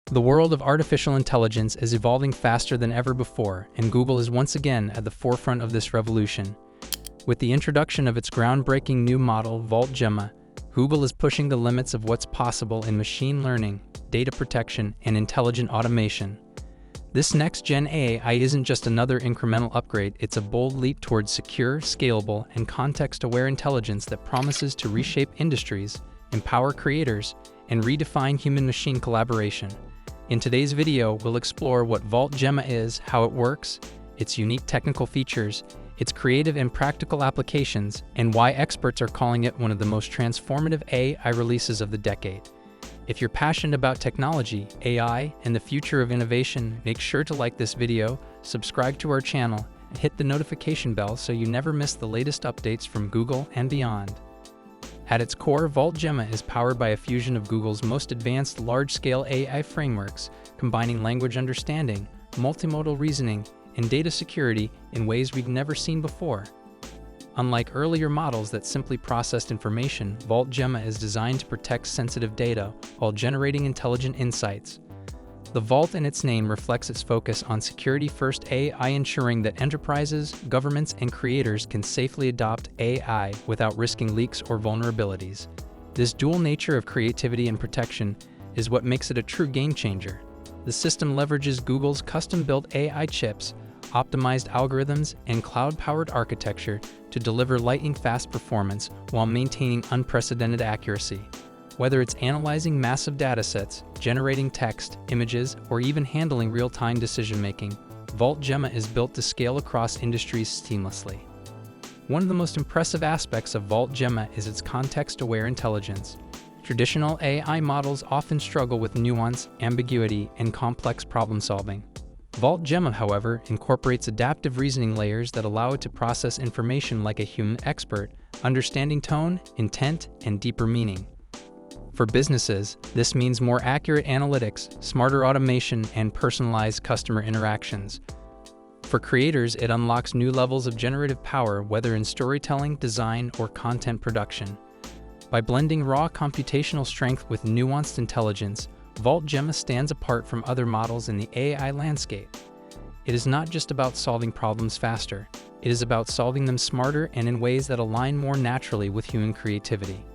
The world of artificial intelligence is evolving faster than ever before, and Google is once again at the forefront of this revolution. With the introduction of its groundbreaking new model, VaultGemma, Google is pushing the limits of what's possible in machine learning, data protection, and intelligent automation. This next-gen AI isn't just another incremental upgrade, it's a bold leap towards secure, scalable, and context-aware intelligence that promises to reshape industries, empower creators, and redefine human-machine collaboration. In today's video, we'll explore what VaultGemma is, how it works, its unique technical features, its creative and practical applications, and why experts are calling it one of the most transformative AI releases of the decade. If you're passionate about technology, AI, and the future of innovation, make sure to like this video, subscribe to our channel, and hit the notification bell so you never miss the latest updates from Google and beyond. At its core, VaultGemma is powered by a fusion of Google's most advanced large-scale AI frameworks, combining language understanding, multimodal reasoning, and data security in ways we've never seen before. Unlike earlier models that simply processed information, VaultGemma is designed to protect sensitive data while generating intelligent insights. The Vault in its name reflects its focus on security-first AI, ensuring that enterprises, governments, and creators can safely adopt AI without risking leaks or vulnerabilities. This dual nature of creativity and protection is what makes it a true game-changer. The system leverages Google's custom-built AI chips, optimized algorithms, and cloud-powered architecture to deliver lightning-fast performance while maintaining unprecedented accuracy. Whether it's analyzing massive datasets, generating text, images, or even handling real-time decision-making, VaultGemma is built to scale across industries seamlessly. One of the most impressive aspects of VaultGemma is its context-aware intelligence. Traditional AI models often struggle with nuance, ambiguity, and complex problem-solving. VaultGemma, however, incorporates adaptive reasoning layers that allow it to process information like a human expert, understanding tone, intent, and deeper meaning. For businesses, this means more accurate analytics, smarter automation, and personalized customer interactions. For creators, it unlocks new levels of generative power, whether in storytelling, design, or content production. By blending raw computational strength with nuanced intelligence, VaultGemma stands apart from other models in the AI landscape. It is not just about solving problems faster, it is about solving them smarter and in ways that align more naturally with human creativity.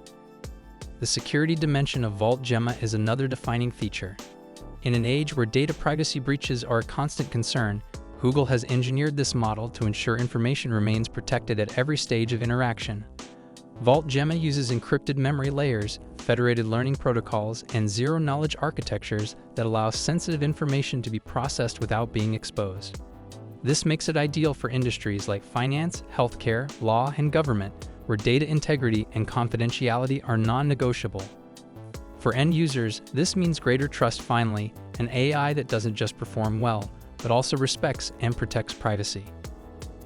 The security dimension of VaultGemma is another defining feature. In an age where data privacy breaches are a constant concern, Google has engineered this model to ensure information remains protected at every stage of interaction. VaultGemma uses encrypted memory layers, federated learning protocols, and zero-knowledge architectures that allow sensitive information to be processed without being exposed. This makes it ideal for industries like finance, healthcare, law, and government, where data integrity and confidentiality are non-negotiable. For end users, this means greater trust. Finally, an AI that doesn't just perform well, but also respects and protects privacy.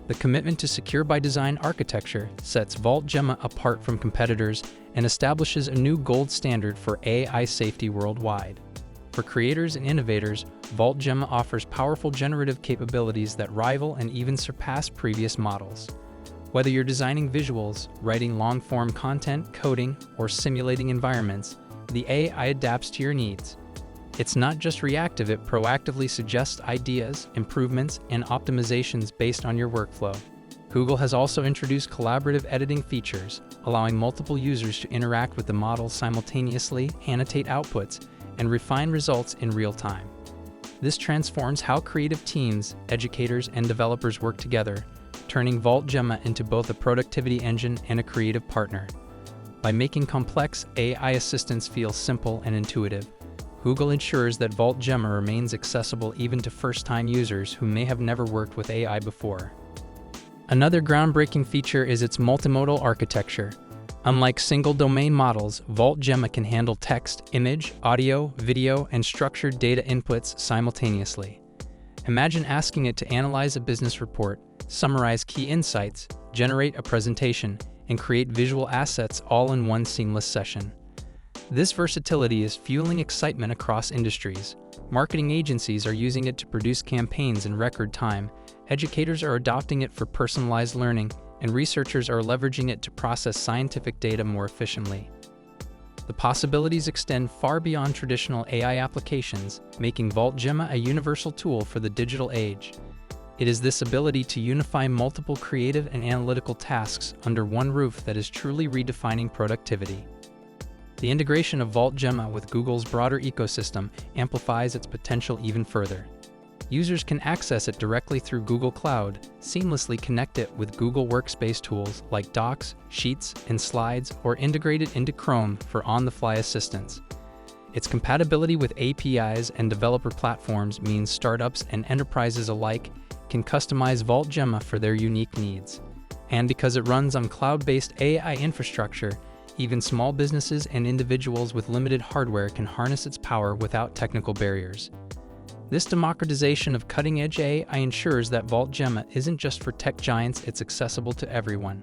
The commitment to secure-by-design architecture sets VaultGemma apart from competitors and establishes a new gold standard for AI safety worldwide. For creators and innovators, VaultGemma offers powerful generative capabilities that rival and even surpass previous models. Whether you're designing visuals, writing long-form content, coding, or simulating environments, the AI adapts to your needs. It's not just reactive, it proactively suggests ideas, improvements, and optimizations based on your workflow. Google has also introduced collaborative editing features, allowing multiple users to interact with the model simultaneously, annotate outputs, and refine results in real time. This transforms how creative teams, educators, and developers work together, turning VaultGemma into both a productivity engine and a creative partner. By making complex AI assistants feel simple and intuitive, Google ensures that VaultGemma remains accessible even to first-time users who may have never worked with AI before. Another groundbreaking feature is its multimodal architecture. Unlike single-domain models, VaultGemma can handle text, image, audio, video, and structured data inputs simultaneously. Imagine asking it to analyze a business report, summarize key insights, generate a presentation, and create visual assets all in one seamless session. This versatility is fueling excitement across industries. Marketing agencies are using it to produce campaigns in record time, educators are adopting it for personalized learning, and researchers are leveraging it to process scientific data more efficiently. The possibilities extend far beyond traditional AI applications, making VaultGemma a universal tool for the digital age. It is this ability to unify multiple creative and analytical tasks under one roof that is truly redefining productivity. The integration of VaultGemma with Google's broader ecosystem amplifies its potential even further. Users can access it directly through Google Cloud, seamlessly connect it with Google Workspace tools like Docs, Sheets, and Slides, or integrate it into Chrome for on-the-fly assistance. Its compatibility with APIs and developer platforms means startups and enterprises alike can customize VaultGemma for their unique needs. And because it runs on cloud-based AI infrastructure, even small businesses and individuals with limited hardware can harness its power without technical barriers. This democratization of cutting-edge AI ensures that VaultGemma isn't just for tech giants, it's accessible to everyone.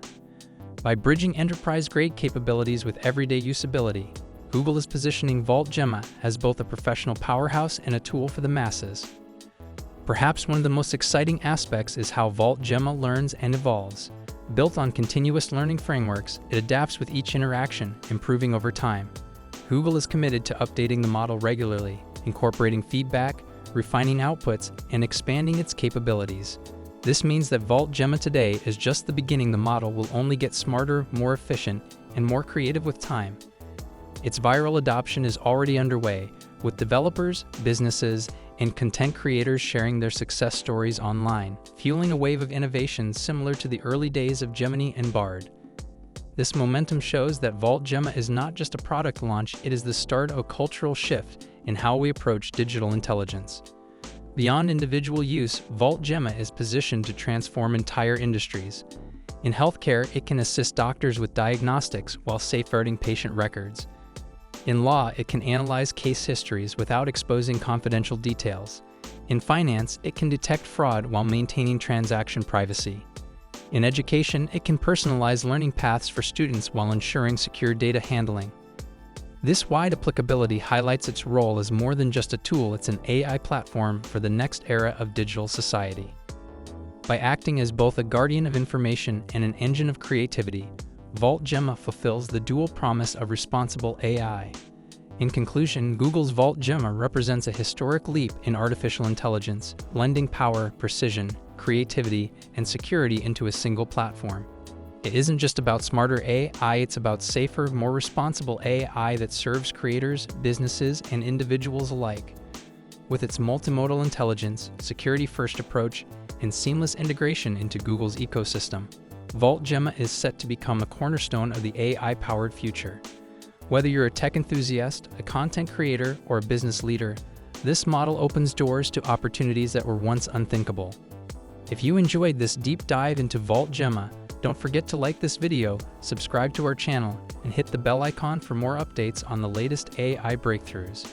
By bridging enterprise-grade capabilities with everyday usability, Google is positioning VaultGemma as both a professional powerhouse and a tool for the masses. Perhaps one of the most exciting aspects is how VaultGemma learns and evolves. Built on continuous learning frameworks, it adapts with each interaction, improving over time. Google is committed to updating the model regularly, incorporating feedback, refining outputs, and expanding its capabilities. This means that VaultGemma today is just the beginning. The model will only get smarter, more efficient, and more creative with time. Its viral adoption is already underway, with developers, businesses, and content creators sharing their success stories online, fueling a wave of innovation similar to the early days of Gemini and Bard. This momentum shows that VaultGemma is not just a product launch, it is the start of a cultural shift in how we approach digital intelligence. Beyond individual use, VaultGemma is positioned to transform entire industries. In healthcare, it can assist doctors with diagnostics while safeguarding patient records. In law, it can analyze case histories without exposing confidential details. In finance, it can detect fraud while maintaining transaction privacy. In education, it can personalize learning paths for students while ensuring secure data handling. This wide applicability highlights its role as more than just a tool, it's an AI platform for the next era of digital society. By acting as both a guardian of information and an engine of creativity, VaultGemma fulfills the dual promise of responsible AI. In conclusion, Google's VaultGemma represents a historic leap in artificial intelligence, blending power, precision, creativity, and security into a single platform. It isn't just about smarter AI, it's about safer, more responsible AI that serves creators, businesses, and individuals alike. With its multimodal intelligence, security-first approach, and seamless integration into Google's ecosystem, VaultGemma is set to become a cornerstone of the AI-powered future. Whether you're a tech enthusiast, a content creator, or a business leader, this model opens doors to opportunities that were once unthinkable. If you enjoyed this deep dive into VaultGemma, don't forget to like this video, subscribe to our channel, and hit the bell icon for more updates on the latest AI breakthroughs.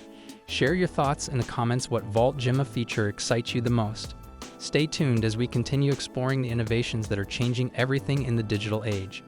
Share your thoughts in the comments. What VaultGemma feature excites you the most? Stay tuned as we continue exploring the innovations that are changing everything in the digital age.